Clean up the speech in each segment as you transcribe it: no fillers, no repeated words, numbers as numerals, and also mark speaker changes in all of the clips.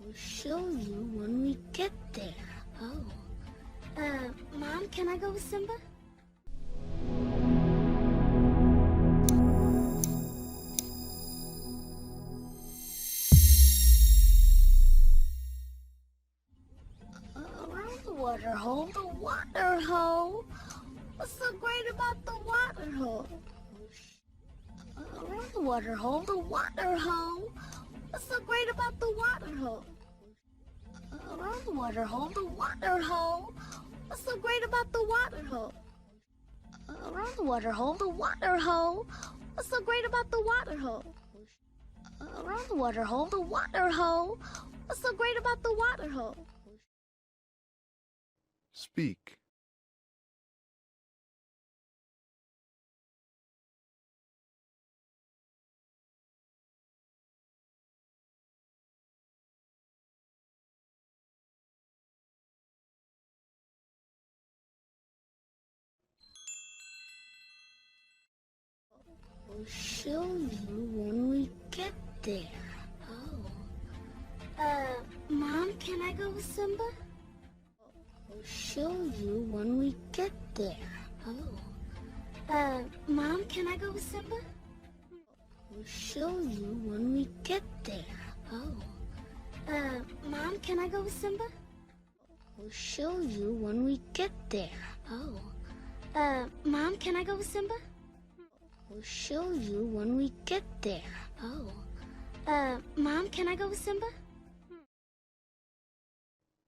Speaker 1: I'll show you when we get there. Oh. Mom, can I go with Simba? Around the water hole, the water hole. What's so great about the water hole? Around the water hole, the water hole. What's so great about the water hole? Around the water hole, the water hole. What's so great about the water hole? Around the water hole, the water hole. What's so great about the water hole? Around the water hole, the water hole. What's so great about the water hole?
Speaker 2: Speak.
Speaker 1: I'll show you when we get there. Oh. Mom, can I go with Simba? I'll show you when we get there. Oh. Mom, can I go with Simba? I'll show you when we get there. Oh. Mom, can I go with Simba? I'll show you when we get there. Oh. Mom, can I go with Simba? I'll show you when we get there. Oh. Mom, can I go with Simba?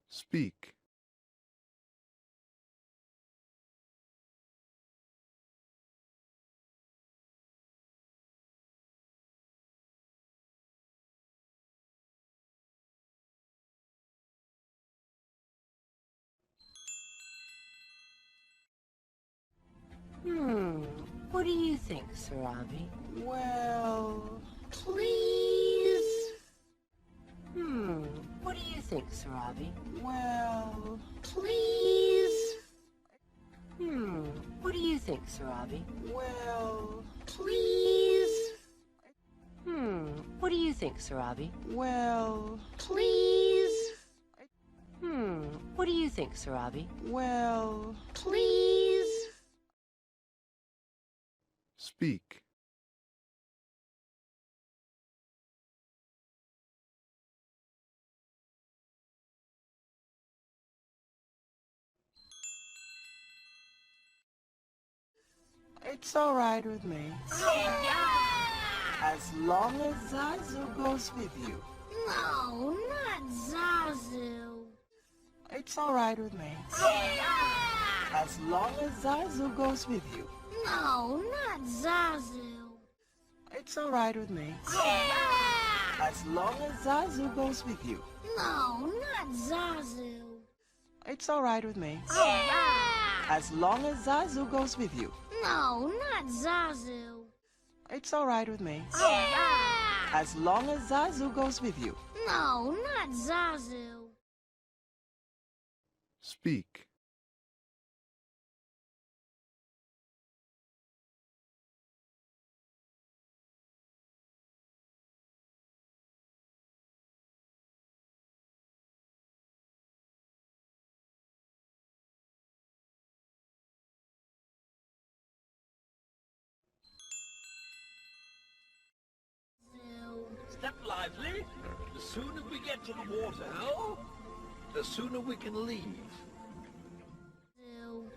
Speaker 2: Speak.
Speaker 3: What do you think, Sarabi?
Speaker 1: Well, please.
Speaker 3: What do you think, Sarabi?
Speaker 1: Well, please.
Speaker 3: What do you think, Sarabi?
Speaker 1: Well, please.
Speaker 3: What do you think, Sarabi?
Speaker 1: Well, please.
Speaker 3: What do you think, Sarabi?
Speaker 1: Well, please.
Speaker 2: Speak.
Speaker 4: It's all right with me. As long as Zazu goes with you.
Speaker 1: No, not Zazu.
Speaker 4: It's all right with me. As long as Zazu goes with you.
Speaker 1: No, not Zazu.
Speaker 4: It's all right with me. As long as Zazu goes with you.
Speaker 1: No, not Zazu.
Speaker 4: It's all right with me. As long as Zazu goes with you.
Speaker 1: No, not Zazu.
Speaker 4: It's all right with me. As long as Zazu goes with you.
Speaker 1: No, not Zazu.
Speaker 2: Speak.
Speaker 5: Step lively. The sooner we get to the waterhole, the sooner we can leave.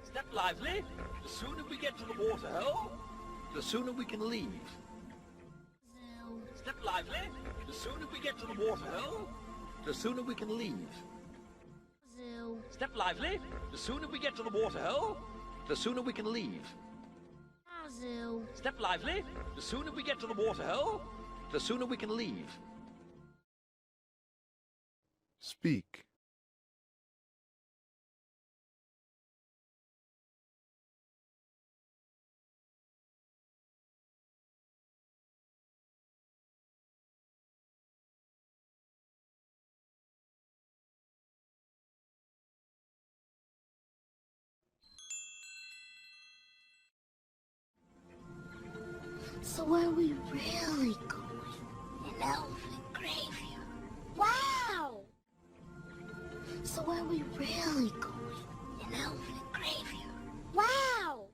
Speaker 5: Step lively. The sooner we get to the waterhole, the sooner we can leave. Step lively. The sooner we get to the waterhole, the sooner we can leave. Step lively. The sooner we get to the waterhole, the sooner we can leave. Step lively. The sooner we get to the waterhole, the sooner we can leave.
Speaker 2: Speak.
Speaker 1: So where are we really going? An elephant graveyard. Wow! So where are we really going? An elephant graveyard. Wow!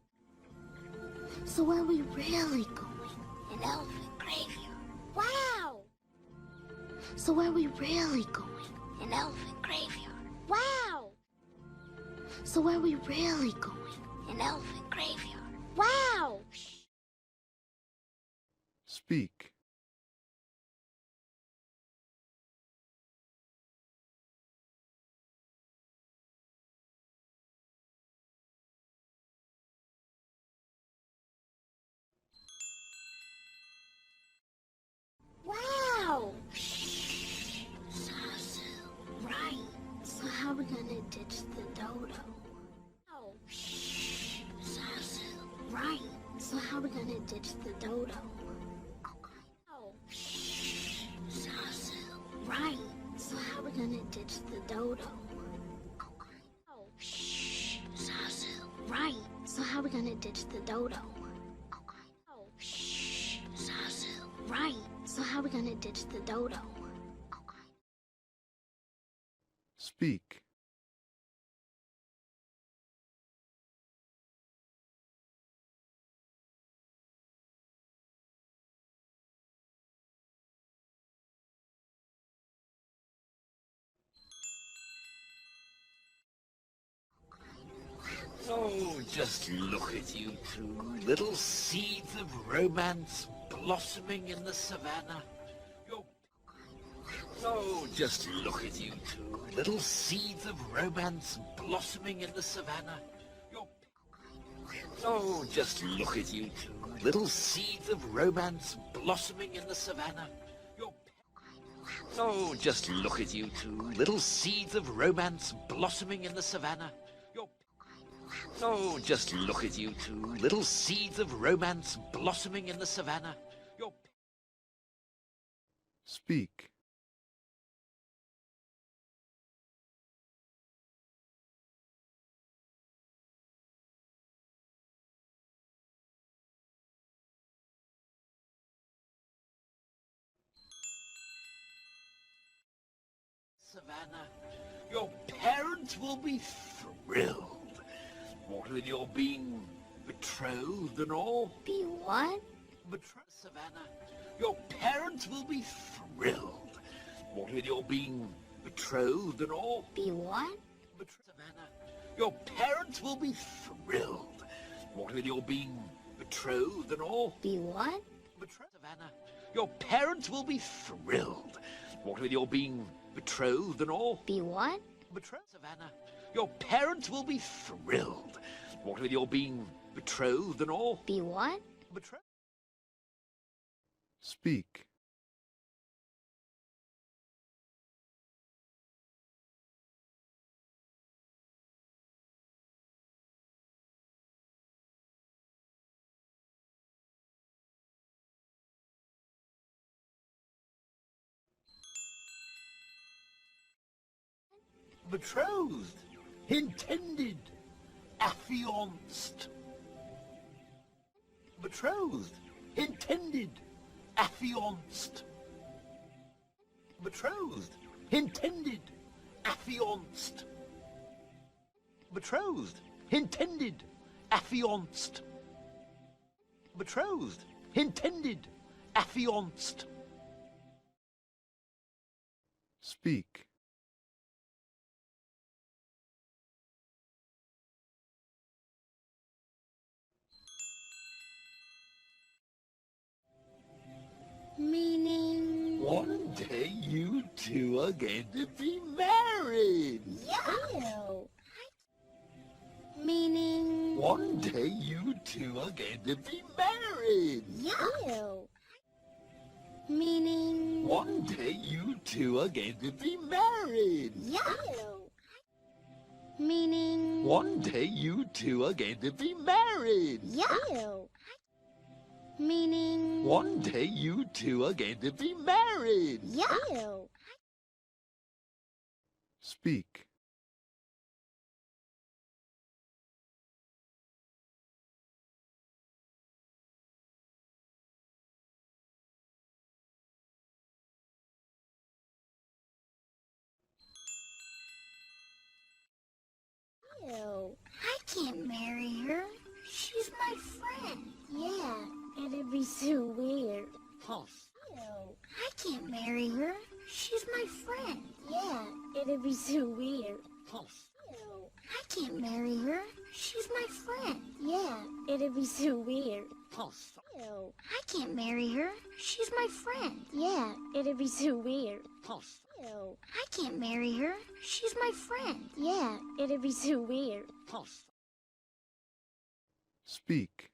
Speaker 1: So where are we really going? An elephant graveyard. Wow! So where are we really going? An elephant graveyard. Wow! So where are we really going? An elephant graveyard. Wow!
Speaker 2: Speak.
Speaker 1: Wow! Sasu. Right. So how are we gonna ditch the dodo? Wow. Sasu. Right. So how are we gonna ditch the dodo? Wow. Sasu. Right. So how are we gonna ditch the dodo? Wow. Sasu. Right. So how are we gonna ditch the dodo? Wow. Sasu. Right. So how are we gonna ditch the dodo?
Speaker 2: Speak.
Speaker 5: Oh, just look at you two, little seeds of romance blossoming in the savannah. Oh, just look at you two, little seeds of romance blossoming in the savannah. Oh, just look at you two, little seeds of romance blossoming in the savannah. Oh, just look at you two, little seeds of romance blossoming in the savannah. Oh, just look at you two, little seeds of romance blossoming in the savannah.
Speaker 2: Speak.
Speaker 5: Savannah, your parents will be thrilled. What with your being betrothed and all?
Speaker 1: Be what?
Speaker 5: Betrothed, Savannah, your parents will be thrilled. What with your being betrothed and all?
Speaker 1: Be what?
Speaker 5: Savannah, your parents will be thrilled. What with your being betrothed and all?
Speaker 1: Be what?
Speaker 5: Savannah, your parents will be thrilled. What with your being betrothed and all?
Speaker 1: Be what?
Speaker 5: Savannah, your parents will be thrilled. What with your being betrothed and all?
Speaker 1: Be what?
Speaker 2: Speak.
Speaker 5: Betrothed, intended, affianced. Betrothed, intended, affianced. Betrothed, intended, affianced. Betrothed, intended, affianced. Betrothed, intended, affianced.
Speaker 2: Speak.
Speaker 1: Meaning...
Speaker 5: One day you two are going to be married.
Speaker 1: Ew. Meaning...
Speaker 5: One day you two are going to be married.
Speaker 1: Ew. Meaning...
Speaker 5: One day you two are going to be married.
Speaker 1: Ew. Meaning...
Speaker 5: One day you two are going to be married.
Speaker 1: Ew. Meaning...
Speaker 5: One day you two are going to be married.
Speaker 1: Ew.
Speaker 2: Speak.
Speaker 1: can't marry her. She's my friend. Yeah, it'd be so weird.
Speaker 5: False.
Speaker 1: Ew. I can't marry her. She's my friend. Yeah, it'd be so weird.
Speaker 5: False.
Speaker 1: Ew. I can't marry her. She's my friend. Yeah, it'd be so weird.
Speaker 5: False.
Speaker 1: Ew. I can't marry her. She's my friend. Yeah, it'd be so weird.
Speaker 5: False.
Speaker 1: Ew. I can't marry her. She's my friend. Yeah, it'd be so weird.
Speaker 5: False.
Speaker 2: Speak.